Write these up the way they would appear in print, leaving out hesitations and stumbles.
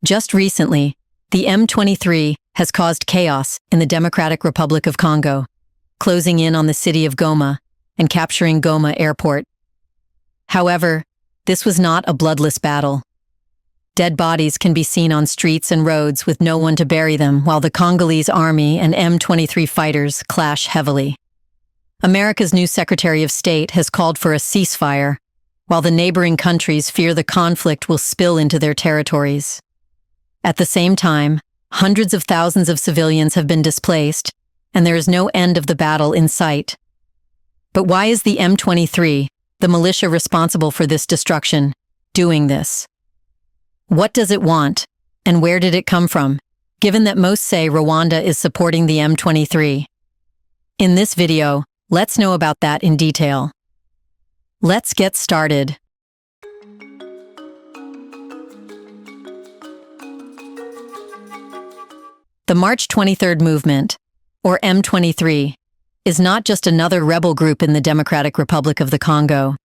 Just recently, the M23 has caused chaos in the Democratic Republic of Congo, closing in on the city of Goma and capturing Goma airport. However, this was not a bloodless battle. Dead bodies can be seen on streets and roads with no one to bury them, while the Congolese army and M23 fighters clash heavily. America's new Secretary of State has called for a ceasefire, while the neighboring countries fear the conflict will spill into their territories. At the same time, hundreds of thousands of civilians have been displaced, and there is no end of the battle in sight. But why is the M23, the militia responsible for this destruction, doing this? What does it want, and where did it come from, given that most say Rwanda is supporting the M23? In this video, let's know about that in detail. Let's get started. The March 23rd movement, or M23, is not just another rebel group in the Democratic Republic of the Congo.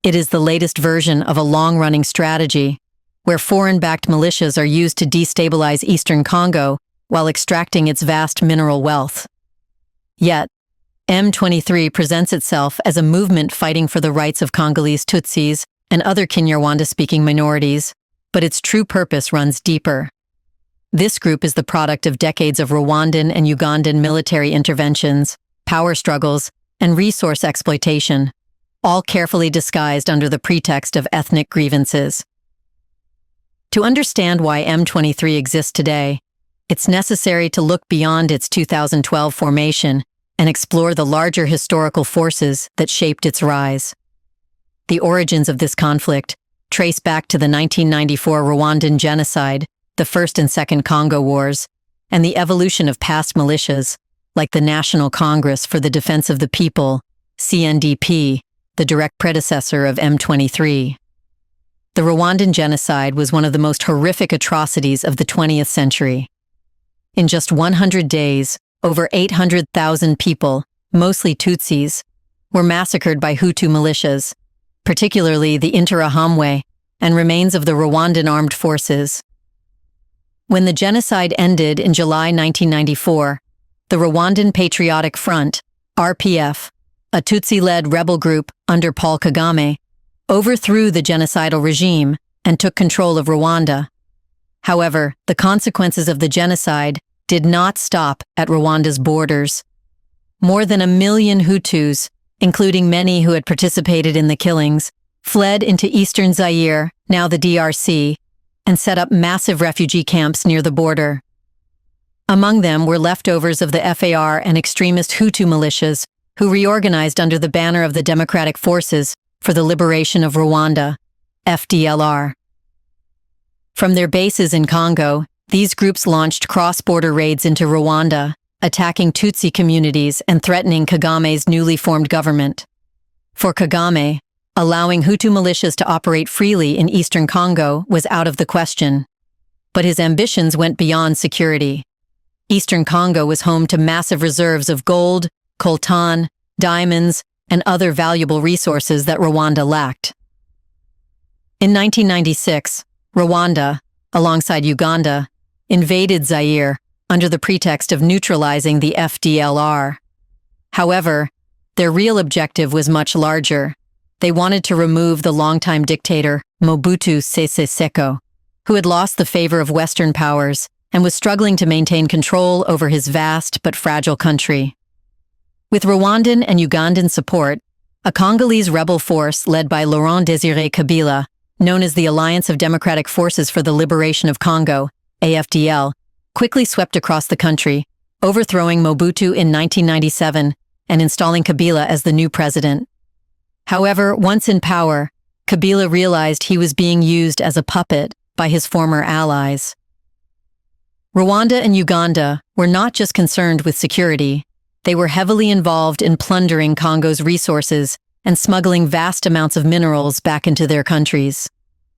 It is the latest version of a long-running strategy where foreign-backed militias are used to destabilize eastern Congo while extracting its vast mineral wealth. Yet, M23 presents itself as a movement fighting for the rights of Congolese Tutsis and other Kinyarwanda-speaking minorities, but its true purpose runs deeper. This group is the product of decades of Rwandan and Ugandan military interventions, power struggles, and resource exploitation, all carefully disguised under the pretext of ethnic grievances. To understand why M23 exists today, it's necessary to look beyond its 2012 formation and explore the larger historical forces that shaped its rise. The origins of this conflict trace back to the 1994 Rwandan genocide, the First and Second Congo Wars, and the evolution of past militias, like the National Congress for the Defense of the People, CNDP, the direct predecessor of M23. The Rwandan genocide was one of the most horrific atrocities of the 20th century. In just 100 days, over 800,000 people, mostly Tutsis, were massacred by Hutu militias, particularly the Interahamwe and remains of the Rwandan armed forces. When the genocide ended in July 1994, the Rwandan Patriotic Front, RPF, a Tutsi-led rebel group under Paul Kagame, overthrew the genocidal regime and took control of Rwanda. However, the consequences of the genocide did not stop at Rwanda's borders. More than 1 million Hutus, including many who had participated in the killings, fled into eastern Zaire, now the DRC, and set up massive refugee camps near the border. Among them were leftovers of the FAR and extremist Hutu militias who reorganized under the banner of the Democratic Forces for the Liberation of Rwanda, FDLR. From their bases in Congo, these groups launched cross-border raids into Rwanda, attacking Tutsi communities and threatening Kagame's newly formed government. For Kagame, allowing Hutu militias to operate freely in eastern Congo was out of the question. But his ambitions went beyond security. Eastern Congo was home to massive reserves of gold, coltan, diamonds, and other valuable resources that Rwanda lacked. In 1996, Rwanda, alongside Uganda, invaded Zaire under the pretext of neutralizing the FDLR. However, their real objective was much larger. They wanted to remove the longtime dictator, Mobutu Sese Seko, who had lost the favor of Western powers and was struggling to maintain control over his vast but fragile country. With Rwandan and Ugandan support, a Congolese rebel force led by Laurent Désiré Kabila, known as the Alliance of Democratic Forces for the Liberation of Congo, AFDL, quickly swept across the country, overthrowing Mobutu in 1997 and installing Kabila as the new president. However, once in power, Kabila realized he was being used as a puppet by his former allies. Rwanda and Uganda were not just concerned with security, they were heavily involved in plundering Congo's resources and smuggling vast amounts of minerals back into their countries.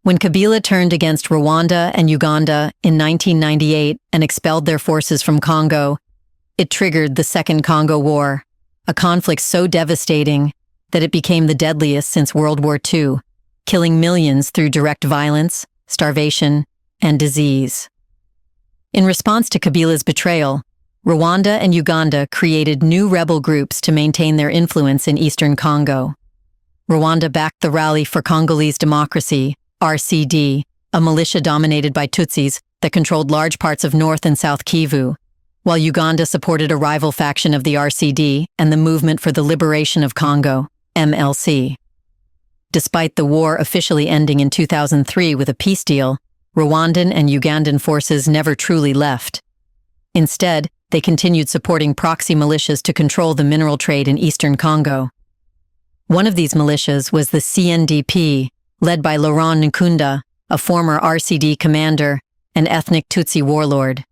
When Kabila turned against Rwanda and Uganda in 1998 and expelled their forces from Congo, it triggered the Second Congo War, a conflict so devastating that it became the deadliest since World War II, killing millions through direct violence, starvation, and disease. In response to Kabila's betrayal, Rwanda and Uganda created new rebel groups to maintain their influence in eastern Congo. Rwanda backed the Rally for Congolese Democracy, RCD, a militia dominated by Tutsis that controlled large parts of North and South Kivu, while Uganda supported a rival faction of the RCD and the Movement for the Liberation of Congo, MLC. Despite the war officially ending in 2003 with a peace deal, Rwandan and Ugandan forces never truly left. Instead, they continued supporting proxy militias to control the mineral trade in eastern Congo. One of these militias was the CNDP, led by Laurent Nkunda, a former RCD commander and ethnic Tutsi warlord.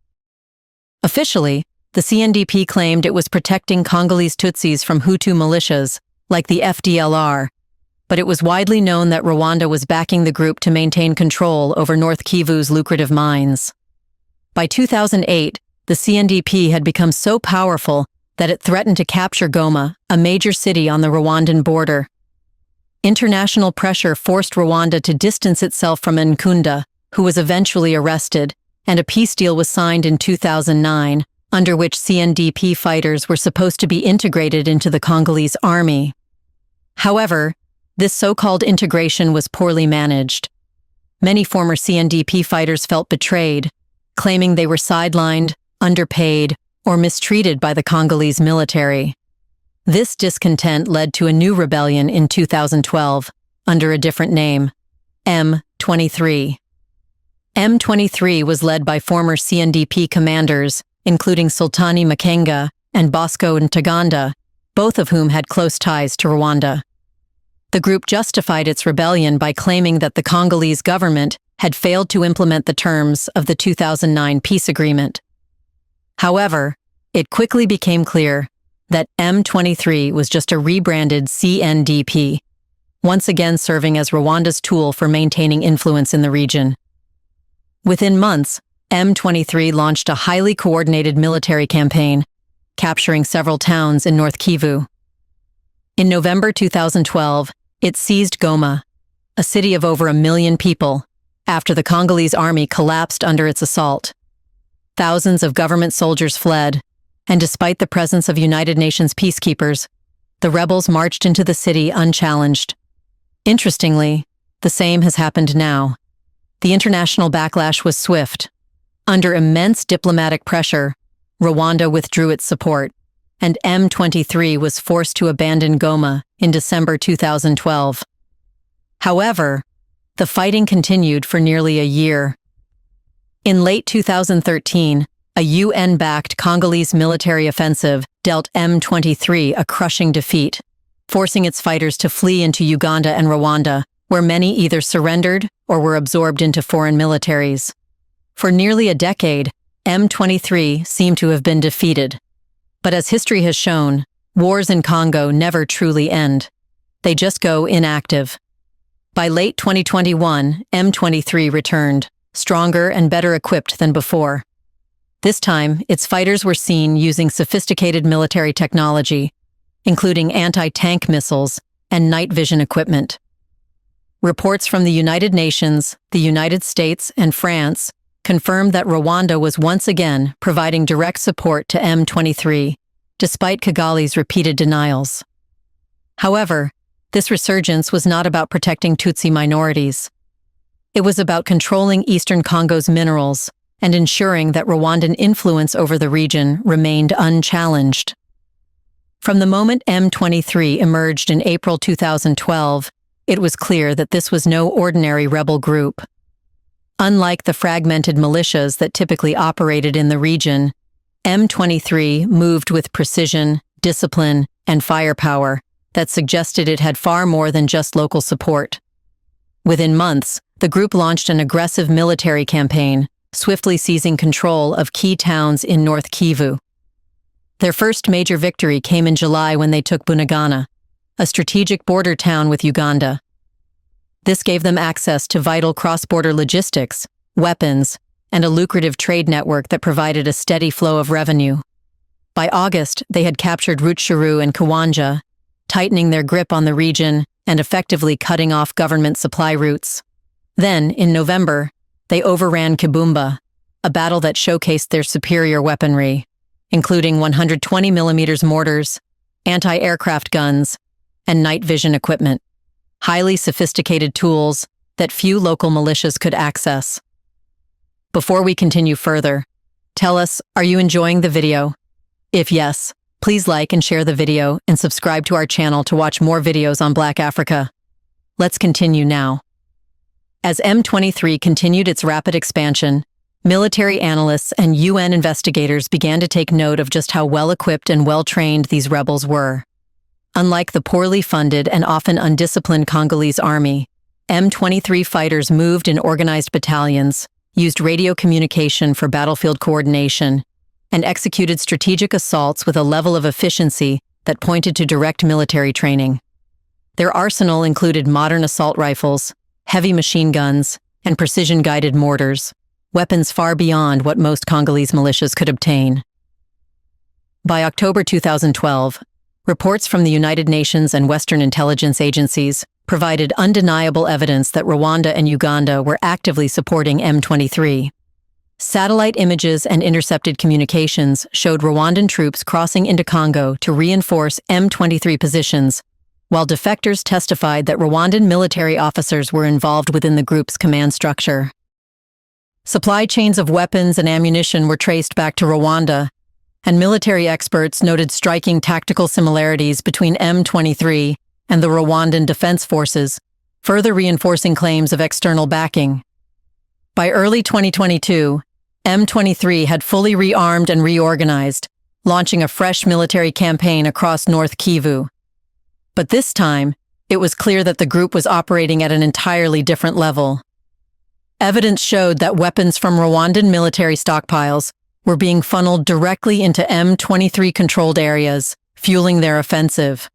Officially, the CNDP claimed it was protecting Congolese Tutsis from Hutu militias, like the FDLR, but it was widely known that Rwanda was backing the group to maintain control over North Kivu's lucrative mines. By 2008, the CNDP had become so powerful that it threatened to capture Goma, a major city on the Rwandan border. International pressure forced Rwanda to distance itself from Nkunda, who was eventually arrested, and a peace deal was signed in 2009, under which CNDP fighters were supposed to be integrated into the Congolese army. However, this so-called integration was poorly managed. Many former CNDP fighters felt betrayed, claiming they were sidelined, underpaid, or mistreated by the Congolese military. This discontent led to a new rebellion in 2012, under a different name, M23. M23 was led by former CNDP commanders, including Sultani Makenga and Bosco Ntaganda, both of whom had close ties to Rwanda. The group justified its rebellion by claiming that the Congolese government had failed to implement the terms of the 2009 peace agreement. However, it quickly became clear that M23 was just a rebranded CNDP, once again serving as Rwanda's tool for maintaining influence in the region. Within months, M23 launched a highly coordinated military campaign, capturing several towns in North Kivu. In November 2012, it seized Goma, a city of over 1 million people, after the Congolese army collapsed under its assault. Thousands of government soldiers fled, and despite the presence of United Nations peacekeepers, the rebels marched into the city unchallenged. Interestingly, the same has happened now. The international backlash was swift. Under immense diplomatic pressure, Rwanda withdrew its support, and M23 was forced to abandon Goma in December 2012. However, the fighting continued for nearly a year. In late 2013, a UN-backed Congolese military offensive dealt M23 a crushing defeat, forcing its fighters to flee into Uganda and Rwanda, where many either surrendered or were absorbed into foreign militaries. For nearly a decade, M23 seemed to have been defeated. But as history has shown, wars in Congo never truly end. They just go inactive. By late 2021, M23 returned, stronger and better equipped than before. This time, its fighters were seen using sophisticated military technology, including anti-tank missiles and night vision equipment. Reports from the United Nations, the United States, and France confirmed that Rwanda was once again providing direct support to M23, despite Kigali's repeated denials. However, this resurgence was not about protecting Tutsi minorities. It was about controlling eastern Congo's minerals and ensuring that Rwandan influence over the region remained unchallenged. From the moment M23 emerged in April 2012, it was clear that this was no ordinary rebel group. Unlike the fragmented militias that typically operated in the region, M23 moved with precision, discipline, and firepower that suggested it had far more than just local support. Within months, the group launched an aggressive military campaign, swiftly seizing control of key towns in North Kivu. Their first major victory came in July when they took Bunagana, a strategic border town with Uganda. This gave them access to vital cross-border logistics, weapons, and a lucrative trade network that provided a steady flow of revenue. By August, they had captured Rutshuru and Kiwanja, tightening their grip on the region and effectively cutting off government supply routes. Then, in November, they overran Kibumba, a battle that showcased their superior weaponry, including 120mm mortars, anti-aircraft guns, and night vision equipment, highly sophisticated tools that few local militias could access. Before we continue further, tell us, are you enjoying the video? If yes, please like and share the video and subscribe to our channel to watch more videos on Black Africa. Let's continue now. As M23 continued its rapid expansion, military analysts and UN investigators began to take note of just how well-equipped and well-trained these rebels were. Unlike the poorly funded and often undisciplined Congolese army, M23 fighters moved in organized battalions, used radio communication for battlefield coordination, and executed strategic assaults with a level of efficiency that pointed to direct military training. Their arsenal included modern assault rifles, heavy machine guns, and precision-guided mortars, weapons far beyond what most Congolese militias could obtain. By October 2012, reports from the United Nations and Western intelligence agencies provided undeniable evidence that Rwanda and Uganda were actively supporting M23. Satellite images and intercepted communications showed Rwandan troops crossing into Congo to reinforce M23 positions, while defectors testified that Rwandan military officers were involved within the group's command structure. Supply chains of weapons and ammunition were traced back to Rwanda, and military experts noted striking tactical similarities between M23 and the Rwandan Defense Forces, further reinforcing claims of external backing. By early 2022, M23 had fully rearmed and reorganized, launching a fresh military campaign across North Kivu. But this time, it was clear that the group was operating at an entirely different level. Evidence showed that weapons from Rwandan military stockpiles were being funneled directly into M23-controlled areas, fueling their offensive.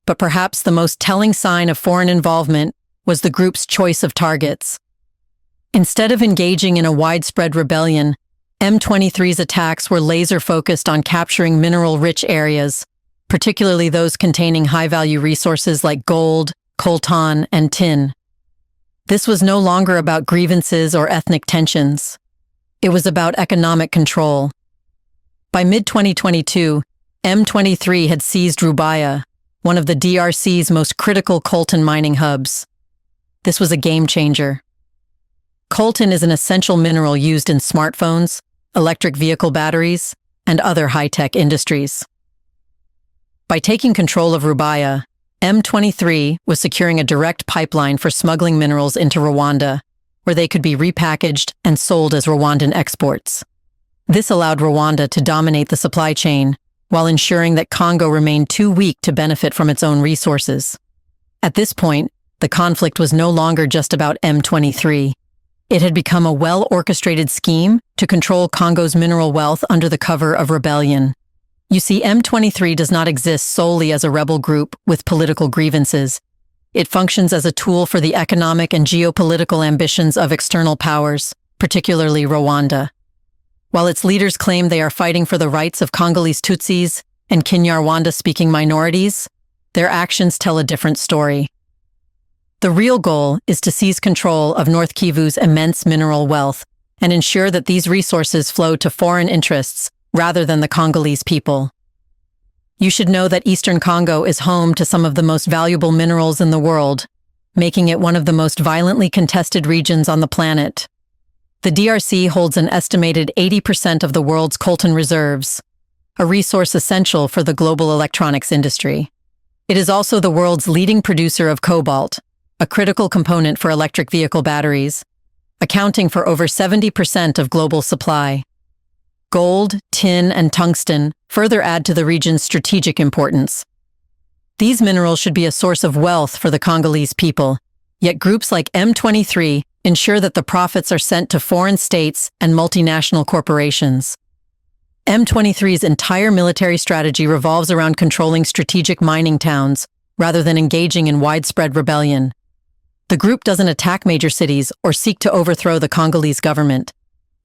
But perhaps the most telling sign of foreign involvement was the group's choice of targets. Instead of engaging in a widespread rebellion, M23's attacks were laser-focused on capturing mineral-rich areas, particularly those containing high-value resources like gold, coltan, and tin. This was no longer about grievances or ethnic tensions. It was about economic control. By mid-2022, M23 had seized Rubaya, one of the DRC's most critical coltan mining hubs. This was a game-changer. Coltan is an essential mineral used in smartphones, electric vehicle batteries, and other high-tech industries. By taking control of Rubaya, M23 was securing a direct pipeline for smuggling minerals into Rwanda, where they could be repackaged and sold as Rwandan exports. This allowed Rwanda to dominate the supply chain, while ensuring that Congo remained too weak to benefit from its own resources. At this point, the conflict was no longer just about M23. It had become a well-orchestrated scheme to control Congo's mineral wealth under the cover of rebellion. You see, M23 does not exist solely as a rebel group with political grievances. It functions as a tool for the economic and geopolitical ambitions of external powers, particularly Rwanda. While its leaders claim they are fighting for the rights of Congolese Tutsis and Kinyarwanda-speaking minorities, their actions tell a different story. The real goal is to seize control of North Kivu's immense mineral wealth and ensure that these resources flow to foreign interests rather than the Congolese people. You should know that Eastern Congo is home to some of the most valuable minerals in the world, making it one of the most violently contested regions on the planet. The DRC holds an estimated 80% of the world's coltan reserves, a resource essential for the global electronics industry. It is also the world's leading producer of cobalt, a critical component for electric vehicle batteries, accounting for over 70% of global supply. Gold, tin, and tungsten further add to the region's strategic importance. These minerals should be a source of wealth for the Congolese people, yet groups like M23 ensure that the profits are sent to foreign states and multinational corporations. M23's entire military strategy revolves around controlling strategic mining towns rather than engaging in widespread rebellion. The group doesn't attack major cities or seek to overthrow the Congolese government.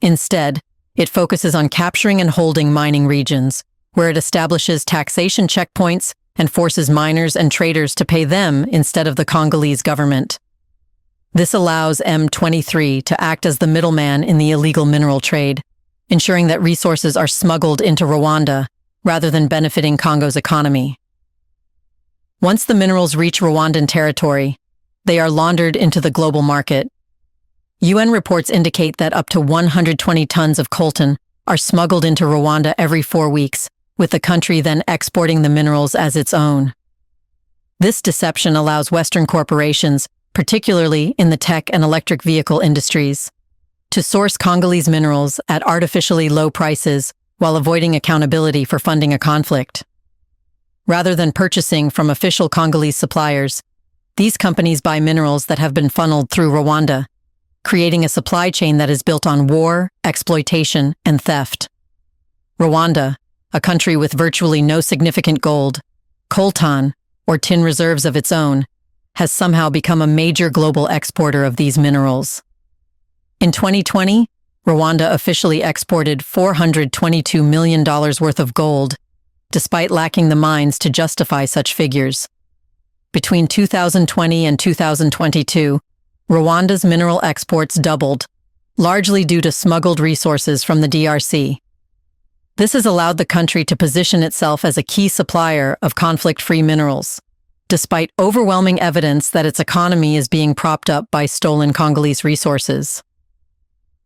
Instead, it focuses on capturing and holding mining regions, where it establishes taxation checkpoints and forces miners and traders to pay them instead of the Congolese government. This allows M23 to act as the middleman in the illegal mineral trade, ensuring that resources are smuggled into Rwanda rather than benefiting Congo's economy. Once the minerals reach Rwandan territory, they are laundered into the global market. UN reports indicate that up to 120 tons of coltan are smuggled into Rwanda every 4 weeks, with the country then exporting the minerals as its own. This deception allows Western corporations, particularly in the tech and electric vehicle industries, to source Congolese minerals at artificially low prices while avoiding accountability for funding a conflict. Rather than purchasing from official Congolese suppliers, these companies buy minerals that have been funneled through Rwanda, creating a supply chain that is built on war, exploitation, and theft. Rwanda, a country with virtually no significant gold, coltan, or tin reserves of its own, has somehow become a major global exporter of these minerals. In 2020, Rwanda officially exported $422 million worth of gold, despite lacking the mines to justify such figures. Between 2020 and 2022, Rwanda's mineral exports doubled, largely due to smuggled resources from the DRC. This has allowed the country to position itself as a key supplier of conflict-free minerals, despite overwhelming evidence that its economy is being propped up by stolen Congolese resources.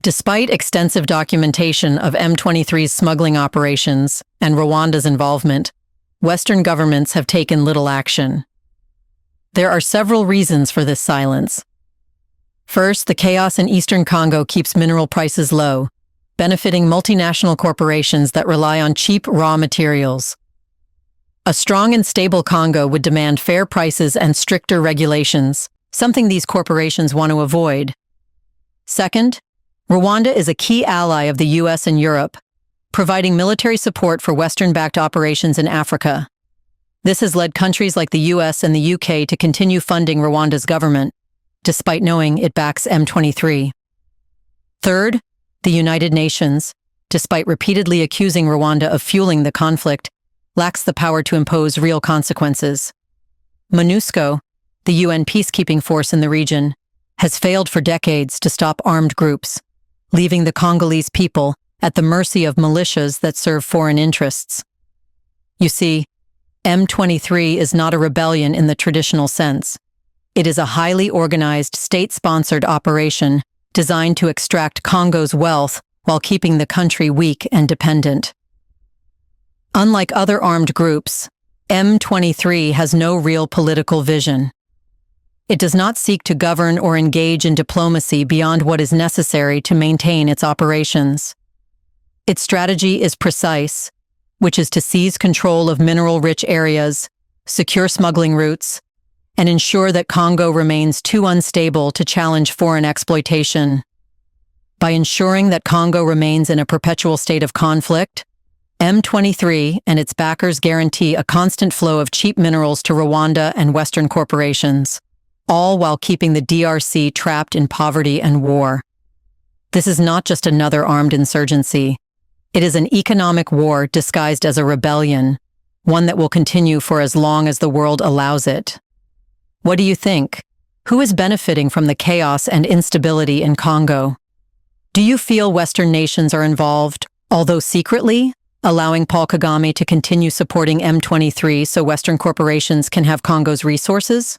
Despite extensive documentation of M23's smuggling operations and Rwanda's involvement, Western governments have taken little action. There are several reasons for this silence. First, the chaos in eastern Congo keeps mineral prices low, benefiting multinational corporations that rely on cheap raw materials. A strong and stable Congo would demand fair prices and stricter regulations, something these corporations want to avoid. Second, Rwanda is a key ally of the US and Europe, providing military support for Western-backed operations in Africa. This has led countries like the US and the UK to continue funding Rwanda's government, despite knowing it backs M23. Third, the United Nations, despite repeatedly accusing Rwanda of fueling the conflict, lacks the power to impose real consequences. MONUSCO, the UN peacekeeping force in the region, has failed for decades to stop armed groups, leaving the Congolese people at the mercy of militias that serve foreign interests. You see, M23 is not a rebellion in the traditional sense. It is a highly organized, state-sponsored operation designed to extract Congo's wealth while keeping the country weak and dependent. Unlike other armed groups, M23 has no real political vision. It does not seek to govern or engage in diplomacy beyond what is necessary to maintain its operations. Its strategy is precise, which is to seize control of mineral-rich areas, secure smuggling routes, and ensure that Congo remains too unstable to challenge foreign exploitation. By ensuring that Congo remains in a perpetual state of conflict, M23 and its backers guarantee a constant flow of cheap minerals to Rwanda and Western corporations, all while keeping the DRC trapped in poverty and war. This is not just another armed insurgency. It is an economic war disguised as a rebellion, one that will continue for as long as the world allows it. What do you think? Who is benefiting from the chaos and instability in Congo? Do you feel Western nations are involved, although secretly, allowing Paul Kagame to continue supporting M23 so Western corporations can have Congo's resources?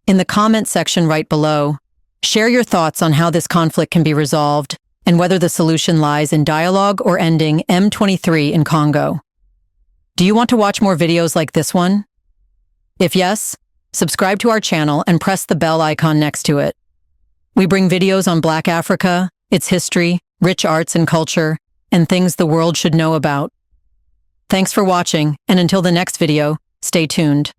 In the comment section right below, share your thoughts on how this conflict can be resolved and whether the solution lies in dialogue or ending M23 in Congo. Do you want to watch more videos like this one? If yes, subscribe to our channel and press the bell icon next to it. We bring videos on Black Africa, its history, rich arts and culture, and things the world should know about. Thanks for watching, and until the next video, stay tuned.